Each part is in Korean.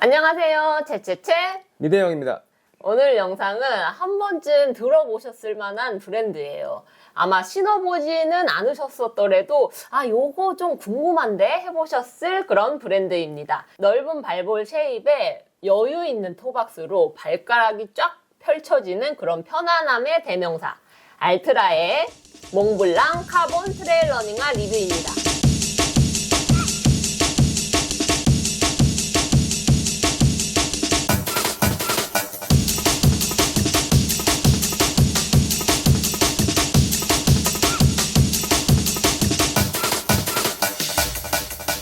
안녕하세요. 채채채 미대영입니다. 오늘 영상은 한 번쯤 들어보셨을 만한 브랜드예요. 아마 신어보지는 않으셨었더라도 요거 좀 궁금한데 해보셨을 그런 브랜드입니다. 넓은 발볼 쉐입에 여유 있는 토박스로 발가락이 쫙 펼쳐지는 그런 편안함의 대명사 알트라의 몽블랑 카본 트레일 러닝화 리뷰입니다.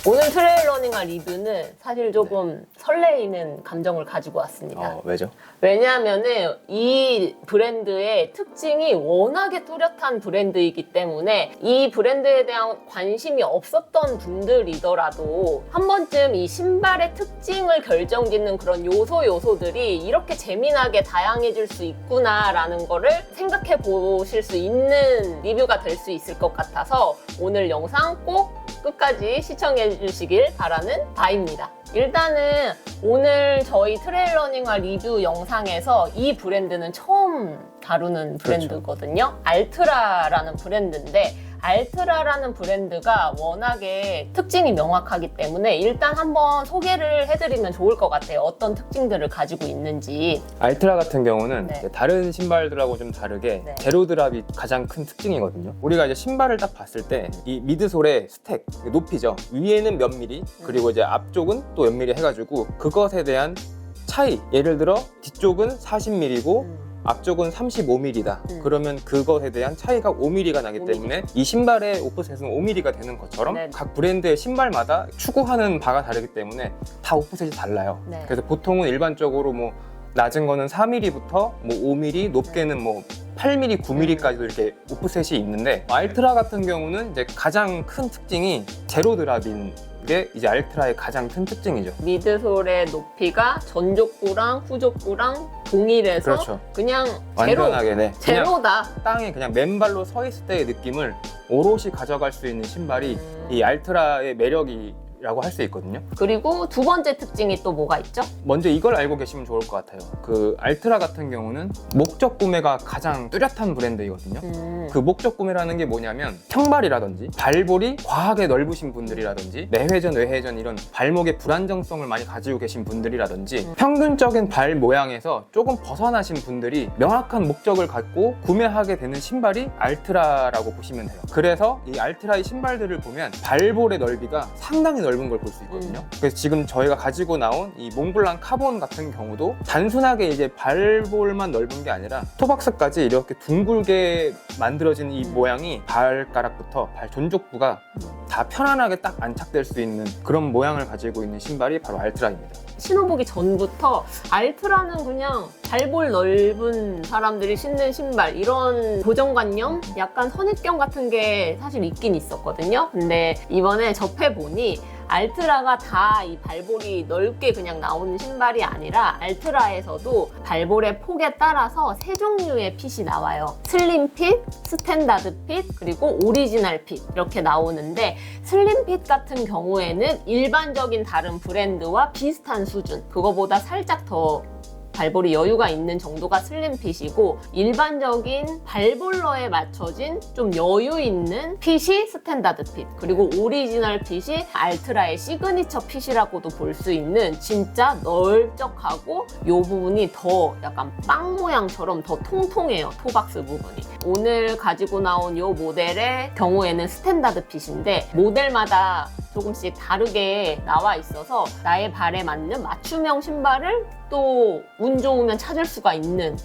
오늘 트레일 러닝화 리뷰는 사실 조금 설레이는 감정을 가지고 왔습니다. 왜죠? 왜냐하면은 이 브랜드의 특징이 워낙에 뚜렷한 브랜드이기 때문에 이 브랜드에 대한 관심이 없었던 분들이더라도 한 번쯤 이 신발의 특징을 결정짓는 그런 요소들이 이렇게 재미나게 다양해질 수 있구나라는 거를 생각해 보실 수 있는 리뷰가 될 수 있을 것 같아서 오늘 영상 꼭 끝까지 시청해 주시길 바라는 바입니다. 일단은 오늘 저희 트레일 러닝화 리뷰 영상에서 이 브랜드는 처음 다루는 브랜드거든요. 알트라라는 브랜드인데 알트라라는 브랜드가 워낙에 특징이 명확하기 때문에 일단 한번 소개를 해드리면 좋을 것 같아요. 어떤 특징들을 가지고 있는지. 알트라 같은 경우는 네. 다른 신발들하고 좀 다르게 네. 제로 드랍이 가장 큰 특징이거든요. 우리가 이제 신발을 딱 봤을 때 이 미드솔의 스택, 높이죠. 위에는 몇 미리, 그리고 이제 앞쪽은 또 몇 미리 해가지고 그것에 대한 차이. 예를 들어 뒤쪽은 40mm고 앞쪽은 35mm다. 그러면 그것에 대한 차이가 5mm가 나기 5mm. 때문에 이 신발의 오프셋은 5mm가 되는 것처럼 네. 각 브랜드의 신발마다 추구하는 바가 다르기 때문에 다 오프셋이 달라요. 네. 그래서 보통은 일반적으로 뭐 낮은 거는 4mm부터 뭐 5mm, 높게는 뭐 8mm, 9mm까지도 이렇게 오프셋이 있는데 알트라 같은 경우는 이제 가장 큰 특징이 제로 드랍인 게 이제 알트라의 가장 큰 특징이죠. 미드솔의 높이가 전족부랑 후족부랑 동일해서 그렇죠. 그냥 제로, 완전하게 네. 그냥 제로다. 땅에 그냥 맨발로 서 있을 때의 느낌을 오롯이 가져갈 수 있는 신발이 이 알트라의 매력이라고 할 수 있거든요. 그리고 두 번째 특징이 또 뭐가 있죠? 먼저 이걸 알고 계시면 좋을 것 같아요. 그 알트라 같은 경우는 목적 구매가 가장 뚜렷한 브랜드이거든요. 그 목적 구매라는 게 뭐냐면 평발이라든지 발볼이 과하게 넓으신 분들이라든지 내회전, 외회전 이런 발목의 불안정성을 많이 가지고 계신 분들이라든지 평균적인 발 모양에서 조금 벗어나신 분들이 명확한 목적을 갖고 구매하게 되는 신발이 알트라라고 보시면 돼요. 그래서 이 알트라의 신발들을 보면 발볼의 넓이가 상당히 넓은 걸 볼 수 있거든요. 그래서 지금 저희가 가지고 나온 이 몽블랑 카본 같은 경우도 단순하게 이제 발볼만 넓은 게 아니라 토박스까지 이렇게 둥글게 만들어진 이 모양이 발가락부터 발 존족부가 다 편안하게 딱 안착될 수 있는 그런 모양을 가지고 있는 신발이 바로 알트라입니다. 신어보기 전부터 알트라는 그냥 발볼 넓은 사람들이 신는 신발 이런 고정관념? 약간 선입견 같은 게 사실 있긴 있었거든요. 근데 이번에 접해보니 알트라가 다 이 발볼이 넓게 그냥 나오는 신발이 아니라 알트라에서도 발볼의 폭에 따라서 세 종류의 핏이 나와요. 슬림 핏, 스탠다드 핏, 그리고 오리지널 핏 이렇게 나오는데 슬림 핏 같은 경우에는 일반적인 다른 브랜드와 비슷한 수준, 그거보다 살짝 더 발볼이 여유가 있는 정도가 슬림 핏이고 일반적인 발볼러에 맞춰진 좀 여유 있는 핏이 스탠다드 핏, 그리고 오리지널 핏이 알트라의 시그니처 pit이라고도 볼 수 있는 진짜 넓적하고 이 부분이 더 약간 빵 모양처럼 더 통통해요. 토박스 부분이. 오늘 가지고 나온 이 모델의 경우에는 스탠다드 핏인데 모델마다 조금씩 다르게 나와 있어서 나의 발에 맞는 맞춤형 신발을 또 운 좋으면 찾을 수가 있는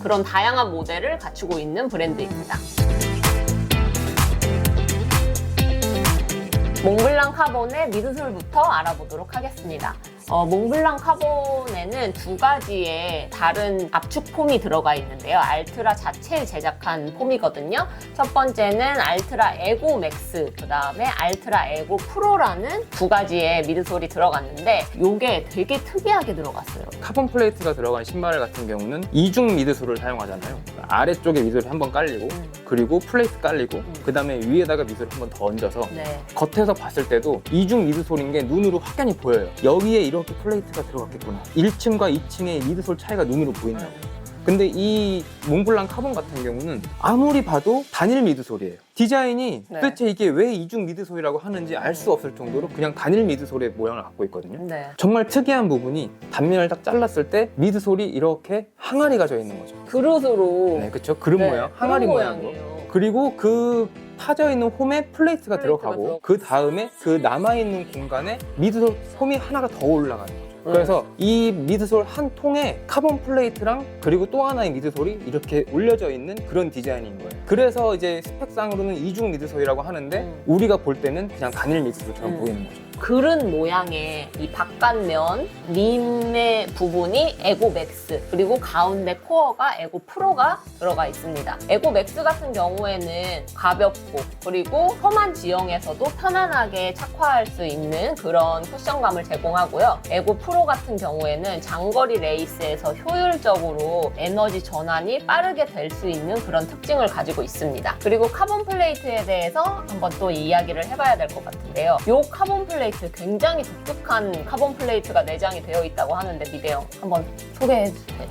그런 다양한 모델을 갖추고 있는 브랜드입니다. 몽블랑 카본의 미드솔부터 알아보도록 하겠습니다. 몽블랑 카본에는 두 가지의 다른 압축 폼이 들어가 있는데요. 알트라 자체 제작한 폼이거든요. 첫 번째는 알트라 에고 맥스, 그 다음에 알트라 에고 프로라는 두 가지의 미드솔이 들어갔는데 이게 되게 특이하게 들어갔어요. 카본 플레이트가 들어간 신발 같은 경우는 이중 미드솔을 사용하잖아요. 아래쪽에 미드솔이 한번 깔리고 그리고 플레이트 깔리고 그 다음에 위에다가 미드솔을 한번 더 얹어서 네. 겉에서 봤을 때도 이중 미드솔인 게 눈으로 확연히 보여요. 여기에 이런 이렇게 플레이트가 들어갔겠구나. 1층과 2층의 미드솔 차이가 눈으로 보인다고. 근데 이 몽블랑 카본 같은 경우는 아무리 봐도 단일 미드솔이에요. 디자인이 네. 도대체 이게 왜 이중 미드솔이라고 하는지 알 수 없을 정도로 그냥 단일 미드솔의 모양을 갖고 있거든요. 네. 정말 특이한 부분이 단면을 딱 잘랐을 때 미드솔이 이렇게 항아리가 져 있는 거죠. 그릇으로. 네, 그렇죠. 그릇 네, 모양, 항아리 그릇 모양으로. 모양이에요. 그리고 그 파져 있는 홈에 플레이트가 들어가고 들어가고. 그 다음에 그 남아 있는 공간에 미드솔 홈이 하나가 더 올라가는 거죠. 그래서 이 미드솔 한 통에 카본 플레이트랑 그리고 또 하나의 미드솔이 이렇게 올려져 있는 그런 디자인인 거예요. 그래서 이제 스펙상으로는 이중 미드솔이라고 하는데 우리가 볼 때는 그냥 단일 미드솔처럼 보이는 거죠. 그릇 모양의 이 바깥면 림의 부분이 에고 맥스, 그리고 가운데 코어가 에고 프로가 들어가 있습니다. 에고 맥스 같은 경우에는 가볍고 그리고 험한 지형에서도 편안하게 착화할 수 있는 그런 쿠션감을 제공하고요. 에고 프로 같은 경우에는 장거리 레이스에서 효율적으로 에너지 전환이 빠르게 될 수 있는 그런 특징을 가지고 있습니다. 그리고 카본 플레이트에 대해서 한번 또 이야기를 해봐야 될 것 같은데요. 이 카본 플레이트 굉장히 독특한 카본 플레이트가 내장이 되어 있다고 하는데 미대영 한번 소개해 주세요.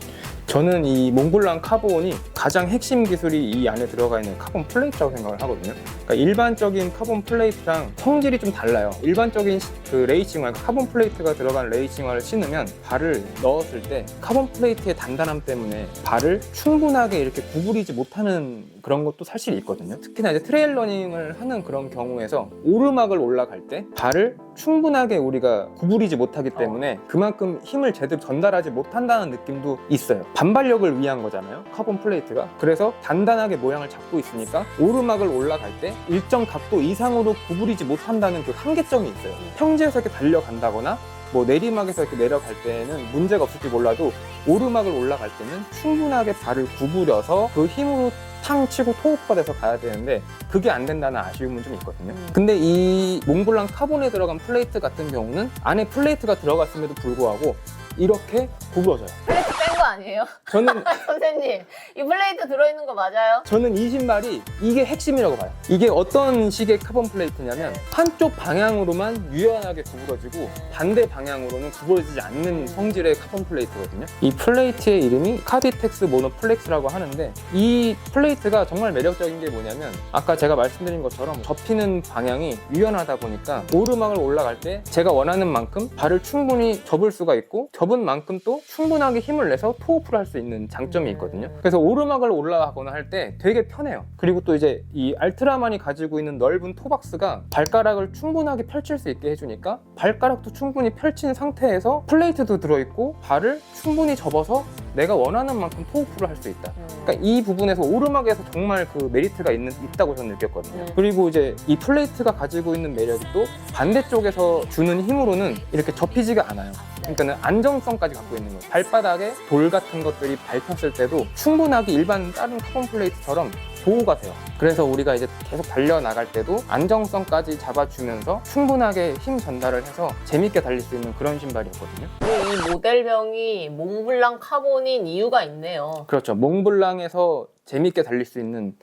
저는 이 몽블랑 카본이 가장 핵심 기술이 이 안에 들어가 있는 카본 플레이트라고 생각을 하거든요. 그러니까 일반적인 카본 플레이트랑 성질이 좀 달라요. 일반적인 그 레이싱화, 카본 플레이트가 들어간 레이싱화를 신으면 발을 넣었을 때 카본 플레이트의 단단함 때문에 발을 충분하게 이렇게 구부리지 못하는 그런 것도 사실 있거든요. 특히나 이제 트레일 러닝을 하는 그런 경우에서 오르막을 올라갈 때 발을 충분하게 우리가 구부리지 못하기 때문에 그만큼 힘을 제대로 전달하지 못한다는 느낌도 있어요. 반발력을 위한 거잖아요, 카본 플레이트가. 그래서 단단하게 모양을 잡고 있으니까 오르막을 올라갈 때 일정 각도 이상으로 구부리지 못한다는 그 한계점이 있어요. 평지에서 이렇게 달려간다거나 뭐 내리막에서 이렇게 내려갈 때는 문제가 없을지 몰라도 오르막을 올라갈 때는 충분하게 발을 구부려서 그 힘으로 탕 치고 토우프가 돼서 가야 되는데 그게 안 된다는 아쉬움은 좀 있거든요. 근데 이 몽블랑 카본에 들어간 플레이트 같은 경우는 안에 플레이트가 들어갔음에도 불구하고 이렇게 구부러져요. 플레이트 뺀 거 아니에요? 저는 선생님, 이 플레이트 들어있는 거 맞아요? 이 신발이 이게 핵심이라고 봐요. 이게 어떤 식의 카본 플레이트냐면 한쪽 방향으로만 유연하게 구부러지고 반대 방향으로는 구부러지지 않는 성질의 카본 플레이트거든요. 이 플레이트의 이름이 카비텍스 모노플렉스라고 하는데 이 플레이트가 정말 매력적인 게 뭐냐면 아까 제가 말씀드린 것처럼 접히는 방향이 유연하다 보니까 오르막을 올라갈 때 제가 원하는 만큼 발을 충분히 접을 수가 있고 접은 만큼 또 충분하게 힘을 내서 토우프를 할 수 있는 장점이 있거든요. 그래서 오르막을 올라가거나 할 때 되게 편해요. 그리고 또 이제 이 알트라만이 가지고 있는 넓은 토박스가 발가락을 충분하게 펼칠 수 있게 해주니까 발가락도 충분히 펼친 상태에서 플레이트도 들어있고 발을 충분히 접어서 내가 원하는 만큼 토우프를 할 수 있다. 그러니까 이 부분에서 오르막에서 정말 그 메리트가 있다고 저는 느꼈거든요. 그리고 이제 이 플레이트가 가지고 있는 매력이 또 반대쪽에서 주는 힘으로는 이렇게 접히지가 않아요. 그러니까 안정성까지 갖고 있는 거예요. 발바닥에 돌 같은 것들이 밟혔을 때도 충분하게 일반 다른 카본 플레이트처럼 보호가 돼요. 그래서 우리가 이제 계속 달려나갈 때도 안정성까지 잡아주면서 충분하게 힘 전달을 해서 재밌게 달릴 수 있는 그런 신발이었거든요. 이 모델명이 몽블랑 카본인 이유가 있네요. 그렇죠. 몽블랑에서 재밌게 달릴 수 있는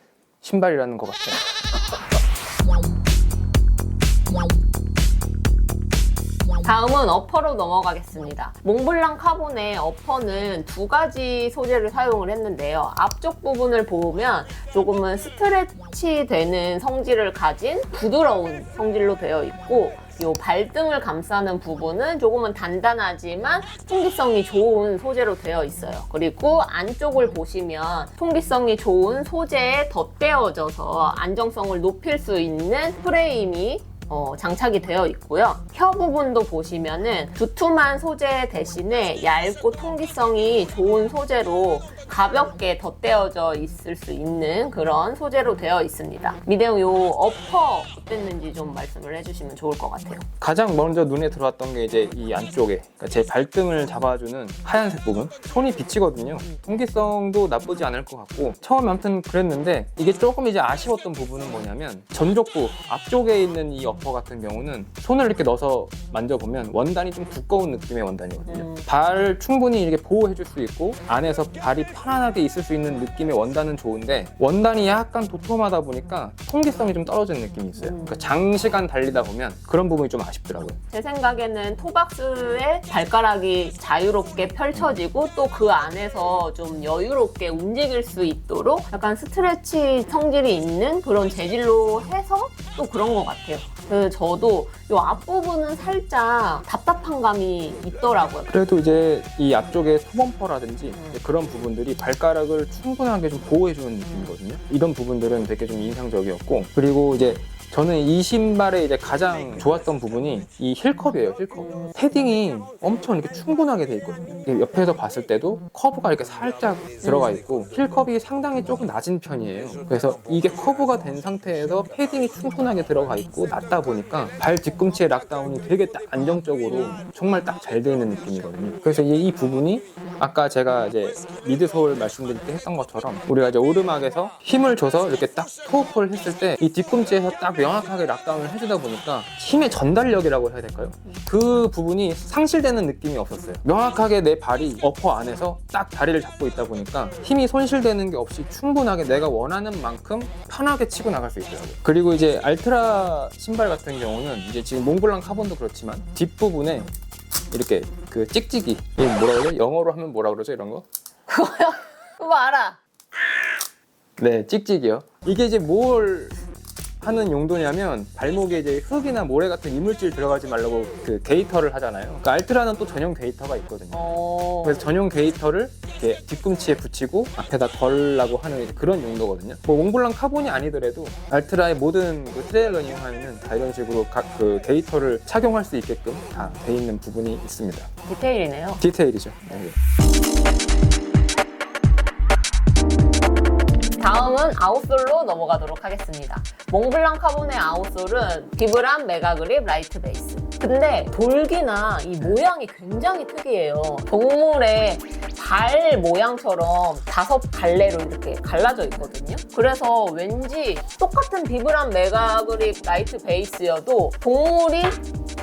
신발이라는 것 같아요. 다음은 어퍼로 넘어가겠습니다. 몽블랑 카본의 어퍼는 두 가지 소재를 사용을 했는데요. 앞쪽 부분을 보면 조금은 스트레치 되는 성질을 가진 부드러운 성질로 되어 있고 이 발등을 감싸는 부분은 조금은 단단하지만 통기성이 좋은 소재로 되어 있어요. 그리고 안쪽을 보시면 통기성이 좋은 소재에 덧대어져서 안정성을 높일 수 있는 프레임이 장착이 되어 있고요. 혀 부분도 보시면은 두툼한 소재 대신에 얇고 통기성이 좋은 소재로 가볍게 덧대어져 있을 수 있는 그런 소재로 되어 있습니다. 미대용 요 어퍼 어땠는지 좀 말씀을 해주시면 좋을 것 같아요. 가장 먼저 눈에 들어왔던 게 이제 이 안쪽에, 그러니까 제 발등을 잡아주는 하얀색 부분. 손이 비치거든요. 통기성도 나쁘지 않을 것 같고 처음에 아무튼 그랬는데 이게 조금 이제 아쉬웠던 부분은 뭐냐면 전족부 앞쪽에 있는 이 어퍼 같은 경우는 손을 이렇게 넣어서 만져보면 원단이 좀 두꺼운 느낌의 원단이거든요. 발 충분히 이렇게 보호해줄 수 있고 안에서 발이 편안하게 있을 수 있는 느낌의 원단은 좋은데 원단이 약간 도톰하다 보니까 통기성이 좀 떨어지는 느낌이 있어요. 그러니까 장시간 달리다 보면 그런 부분이 좀 아쉽더라고요. 제 생각에는 토박스에 발가락이 자유롭게 펼쳐지고 또 그 안에서 좀 여유롭게 움직일 수 있도록 약간 스트레치 성질이 있는 그런 재질로 해서 또 그런 것 같아요. 그래서 저도 이 앞부분은 살짝 답답한 감이 있더라고요. 그래도 이제 이 앞쪽에 토범퍼라든지 그런 부분들이 발가락을 충분하게 좀 보호해주는 느낌이거든요. 이런 부분들은 되게 좀 인상적이었고, 그리고 이제 저는 이 신발의 이제 가장 좋았던 부분이 이 힐컵이에요, 힐컵. 패딩이 엄청 이렇게 충분하게 돼 있거든요. 이게 옆에서 봤을 때도 커브가 이렇게 살짝 들어가 있고 힐컵이 상당히 조금 낮은 편이에요. 그래서 이게 커브가 된 상태에서 패딩이 충분하게 들어가 있고 낮다 보니까 발 뒤꿈치의 락다운이 되게 딱 안정적으로 정말 딱 잘 돼 있는 느낌이거든요. 그래서 이 부분이 아까 제가 이제 미드솔 말씀드릴 때 했던 것처럼 우리가 이제 오르막에서 힘을 줘서 이렇게 딱 토어폴 했을 때 이 뒤꿈치에서 딱 명확하게 락다운을 해주다 보니까 힘의 전달력이라고 해야 될까요? 그 부분이 상실되는 느낌이 없었어요. 명확하게 내 발이 어퍼 안에서 딱 다리를 잡고 있다 보니까 힘이 손실되는 게 없이 충분하게 내가 원하는 만큼 편하게 치고 나갈 수 있더라고요. 그리고 이제 알트라 신발 같은 경우는 이제 지금 몽블랑 카본도 그렇지만 뒷부분에 이렇게 그 찍찍이, 이게 뭐라 그러죠? 영어로 하면 뭐라 그러죠? 이런 거? 그거요? 그거 알아. 네, 찍찍이요. 이게 이제 뭘 하는 용도냐면 발목에 이제 흙이나 모래 같은 이물질 들어가지 말라고 그 게이터를 하잖아요. 그러니까 알트라는 또 전용 게이터가 있거든요. 그래서 전용 게이터를 이렇게 뒤꿈치에 붙이고 앞에다 걸라고 하는 그런 용도거든요. 뭐 몽블랑 카본이 아니더라도 알트라의 모든 그 트레일 러닝 화에는 다 이런 식으로 각 그 게이터를 착용할 수 있게끔 다 돼 있는 부분이 있습니다. 디테일이네요. 디테일이죠. 네. 다음은 아웃솔로 넘어가도록 하겠습니다. 몽블랑 카본의 아웃솔은 비브람 메가그립 라이트 베이스. 근데 돌기나 이 모양이 굉장히 특이해요. 동물의 발 모양처럼 5갈래로 이렇게 갈라져 있거든요. 그래서 왠지 똑같은 비브람 메가그립 라이트 베이스여도 동물이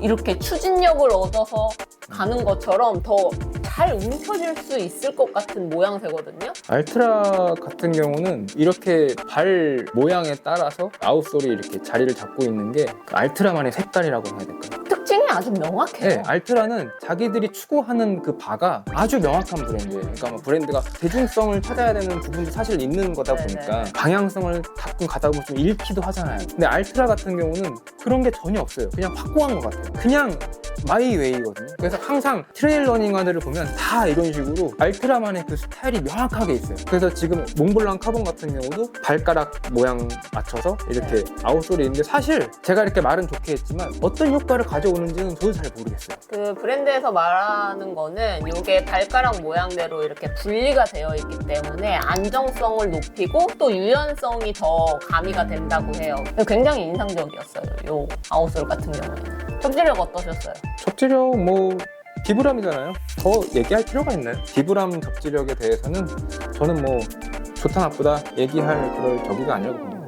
이렇게 추진력을 얻어서 가는 것처럼 더 잘 움켜질 수 있을 것 같은 모양새거든요. 알트라 같은 경우는 이렇게 발 모양에 따라서 아웃솔이 이렇게 자리를 잡고 있는 게 그 알트라만의 색깔이라고 해야 될까요? 특징이 아주 명확해요. 네, 알트라는 자기들이 추구하는 그 바가 아주 명확한 브랜드예요. 그러니까 뭐 브랜드가 대중성을 찾아야 되는 부분도 사실 있는 거다 보니까 방향성을 가끔 가다 보면 좀 잃기도 하잖아요. 근데 알트라 같은 경우는 그런 게 전혀 없어요. 그냥 확고한 것 같아요. 그냥 마이 웨이거든요. 그래서 항상 트레일 러닝화들을 보면 다 이런 식으로 알트라만의 그 스타일이 명확하게 있어요. 그래서 지금 몽블랑 카본 같은 경우도 발가락 모양 맞춰서 이렇게 아웃솔이 있는데 사실 제가 이렇게 말은 좋게 했지만 어떤 효과를 가져오는지는 저도 잘 모르겠어요. 그 브랜드에서 말하는 거는 이게 발가락 모양대로 이렇게 분리가 되어 있기 때문에 안정성을 높이고 또 유연성이 더 가미가 된다고 해요. 굉장히 인상적이었어요. 이 아웃솔 같은 경우에는. 접지력 어떠셨어요? 접지력 뭐 비브람이잖아요. 더 얘기할 필요가 있나요? 비브람 접지력에 대해서는 저는 뭐 좋다 나쁘다 얘기할 그럴 저기가 아니라고 봅니다.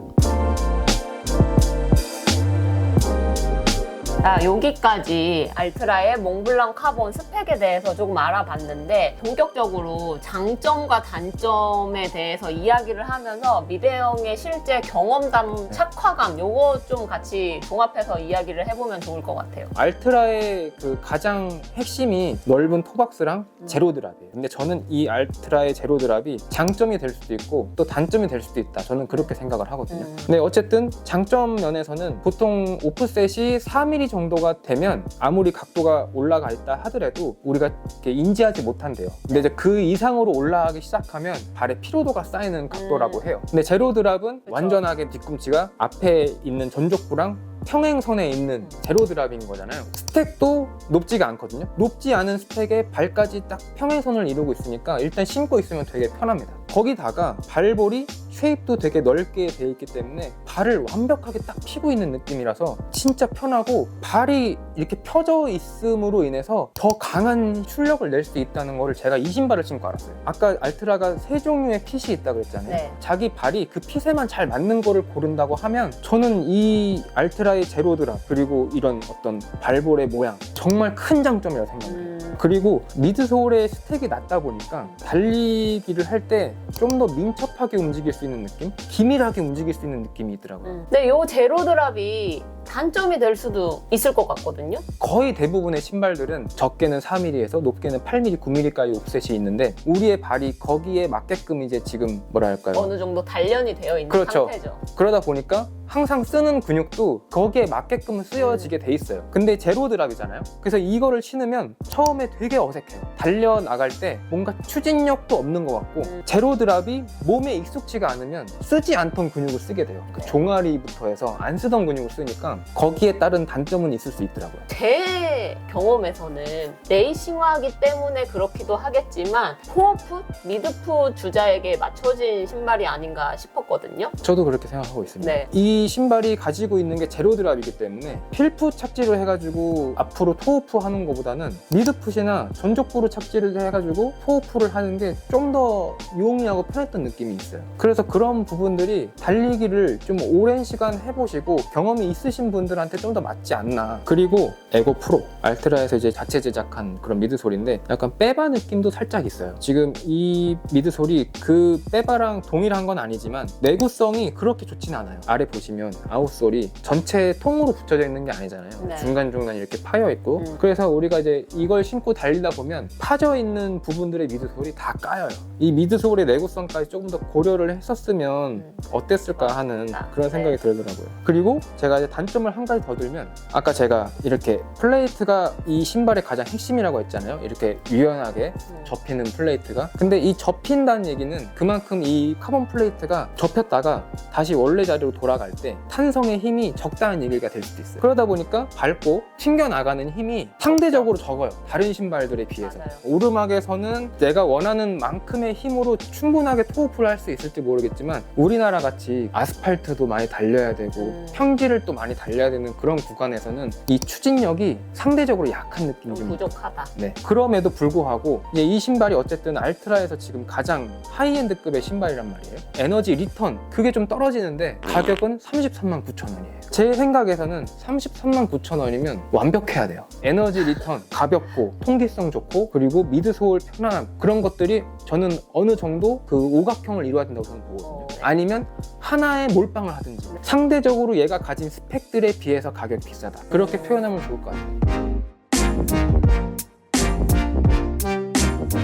자, 여기까지 알트라의 몽블랑 카본 스펙에 대해서 조금 알아봤는데 본격적으로 장점과 단점에 대해서 이야기를 하면서 미대형의 실제 경험담, 착화감 요거 좀 같이 종합해서 이야기를 해보면 좋을 것 같아요. 알트라의 그 가장 핵심이 넓은 토박스랑 제로 드랍이에요. 근데 저는 이 알트라의 제로 드랍이 장점이 될 수도 있고 또 단점이 될 수도 있다. 저는 그렇게 생각을 하거든요. 근데 어쨌든 장점 면에서는 보통 오프셋이 4mm 정도가 되면 아무리 각도가 올라가 있다 하더라도 우리가 이렇게 인지하지 못한대요. 근데 이제 그 이상으로 올라가기 시작하면 발에 피로도가 쌓이는 각도라고 해요. 근데 제로 드랍은 그쵸. 완전하게 뒤꿈치가 앞에 있는 전족부랑 평행선에 있는 제로 드랍인 거잖아요. 스택도 높지가 않거든요. 높지 않은 스택에 발까지 딱 평행선을 이루고 있으니까 일단 신고 있으면 되게 편합니다. 거기다가 발볼이 쉐입도 되게 넓게 돼 있기 때문에 발을 완벽하게 딱 피고 있는 느낌이라서 진짜 편하고 발이 이렇게 펴져 있음으로 인해서 더 강한 출력을 낼 수 있다는 거를 제가 이 신발을 신고 알았어요. 아까 알트라가 세 종류의 핏이 있다고 그랬잖아요. 네. 자기 발이 그 핏에만 잘 맞는 거를 고른다고 하면 저는 이 알트라의 제로 드랍 그리고 이런 어떤 발볼의 모양 정말 큰 장점이라고 생각해요. 그리고 미드솔의 스택이 낮다 보니까 달리기를 할 때 좀 더 민첩하게 움직일 수 있는 느낌? 기밀하게 움직일 수 있는 느낌이 있더라고요. 근데 요 제로 드랍이 단점이 될 수도 있을 것 같거든요. 거의 대부분의 신발들은 적게는 4mm에서 높게는 8mm, 9mm까지 옵셋이 있는데 우리의 발이 거기에 맞게끔 이제 지금 뭐라 할까요? 어느 정도 단련이 되어 있는 그렇죠. 상태죠. 그러다 보니까 항상 쓰는 근육도 거기에 맞게끔 쓰여지게 돼 있어요. 근데 제로 드랍이잖아요. 그래서 이거를 신으면 처음에 되게 어색해요. 달려 나갈 때 뭔가 추진력도 없는 것 같고 제로 드랍이 몸에 익숙지가 않으면 쓰지 않던 근육을 쓰게 돼요. 그 종아리부터 해서 안 쓰던 근육을 쓰니까 거기에 따른 단점은 있을 수 있더라고요. 제 경험에서는 레이싱화하기 때문에 그렇기도 하겠지만 코어풋, 미드풋 주자에게 맞춰진 신발이 아닌가 싶었거든요. 저도 그렇게 생각하고 있습니다. 네. 이 신발이 가지고 있는 게 제로 드랍이기 때문에 필풋 착지를 해가지고 앞으로 토우프 하는 것보다는 미드풋이나 전족부로 착지를 해가지고 토우프를 하는 게 좀 더 용이하고 편했던 느낌이 있어요. 그래서 그런 부분들이 달리기를 좀 오랜 시간 해보시고 경험이 있으신 분들한테 좀 더 맞지 않나. 그리고 에고 프로 알트라에서 이제 자체 제작한 그런 미드솔인데 약간 빼바 느낌도 살짝 있어요. 지금 이 미드솔이 그 빼바랑 동일한 건 아니지만 내구성이 그렇게 좋진 않아요. 아래 보시면 아웃솔이 전체 통으로 붙여져 있는 게 아니잖아요. 네. 중간중간 이렇게 파여 있고 그래서 우리가 이제 이걸 신고 달리다 보면 파져 있는 부분들의 미드솔이 다 까여요. 이 미드솔의 내구성까지 조금 더 고려를 했었으면 어땠을까 하는 그런 생각이 들더라고요. 그리고 제가 이제 단점을 한 가지 더 들면 아까 제가 이렇게 플레이트가 이 신발의 가장 핵심이라고 했잖아요. 이렇게 유연하게 접히는 플레이트가. 근데 이 접힌다는 얘기는 그만큼 이 카본 플레이트가 접혔다가 다시 원래 자리로 돌아갈 때 탄성의 힘이 적다는 얘기가 될 수도 있어요. 그러다 보니까 밟고 튕겨나가는 힘이 상대적으로 적어요. 다른 신발들에 비해서. 맞아요. 오르막에서는 내가 원하는 만큼의 힘으로 충분하게 토우프를 할 수 있을지 모르겠지만 우리나라 같이 아스팔트도 많이 달려야 되고 평지를 또 많이 달려야 되는 그런 구간에서는 이 추진력이 상대적으로 약한 느낌이 좀 좀 부족하다. 네. 그럼에도 불구하고 이제 이 신발이 어쨌든 알트라에서 지금 가장 하이엔드급의 신발이란 말이에요. 에너지 리턴 그게 좀 떨어지는데 가격은 33만 9천 원이에요. 제 생각에서는 33만 9천 원이면 완벽해야 돼요. 에너지 리턴 가볍고 통기성 좋고 그리고 미드소울 편안함 그런 것들이 저는 어느 정도 그 오각형을 이루어야 된다고 저는 보거든요. 아니면 하나의 몰빵을 하든지 상대적으로 얘가 가진 스펙들에 비해서 가격이 비싸다. 그렇게 표현하면 좋을 것 같아요.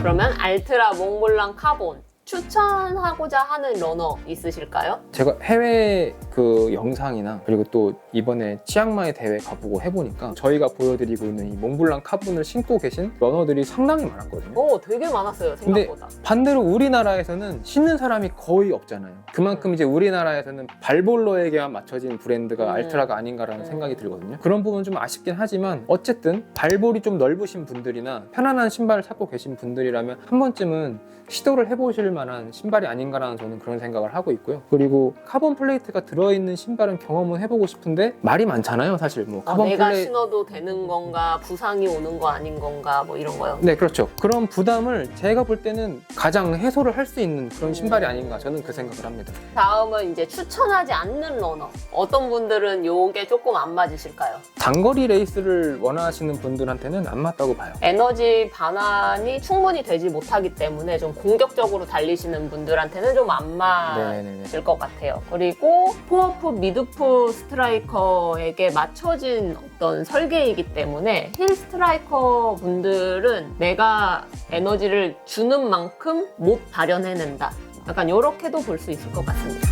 그러면 알트라 몽블랑 카본 추천하고자 하는 러너 있으실까요? 제가 해외 그 영상이나 그리고 또 이번에 치앙마이 대회 가보고 해보니까 저희가 보여드리고 있는 이 몽블랑 카본을 신고 계신 러너들이 상당히 많았거든요. 오, 되게 많았어요, 생각보다. 근데 반대로 우리나라에서는 신는 사람이 거의 없잖아요. 그만큼 이제 우리나라에서는 발볼러에게만 맞춰진 브랜드가 알트라가 아닌가라는 생각이 들거든요. 그런 부분은 좀 아쉽긴 하지만 어쨌든 발볼이 좀 넓으신 분들이나 편안한 신발을 찾고 계신 분들이라면 한 번쯤은 시도를 해보실 만한 신발이 아닌가라는 저는 그런 생각을 하고 있고요. 그리고 카본 플레이트가 들어있는 신발은 경험은 해보고 싶은데 말이 많잖아요, 사실. 뭐 카본 내가 신어도 되는 건가, 부상이 오는 거 아닌 건가, 뭐 이런 거요. 네, 그렇죠. 그런 부담을 제가 볼 때는 가장 해소를 할 수 있는 그런 신발이 아닌가 저는 그 생각을 합니다. 다음은 이제 추천하지 않는 러너. 어떤 분들은 요게 조금 안 맞으실까요? 단거리 레이스를 원하시는 분들한테는 안 맞다고 봐요. 에너지 반환이 충분히 되지 못하기 때문에 좀 공격적으로 달리시는 분들한테는 좀 안 맞을 것 같아요. 그리고 포어풋, 미드풋 스트라이커에게 맞춰진 어떤 설계이기 때문에 힐 스트라이커 분들은 내가 에너지를 주는 만큼 못 발현해낸다. 약간 이렇게도 볼 수 있을 것 같습니다.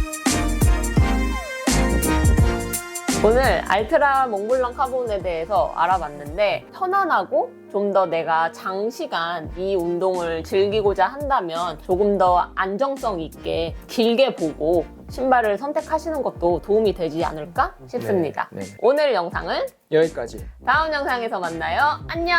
오늘 알트라 몽블랑 카본에 대해서 알아봤는데 편안하고 좀 더 내가 장시간 이 운동을 즐기고자 한다면 조금 더 안정성 있게 길게 보고 신발을 선택하시는 것도 도움이 되지 않을까 싶습니다. 네. 오늘 영상은 여기까지. 다음 영상에서 만나요. 안녕!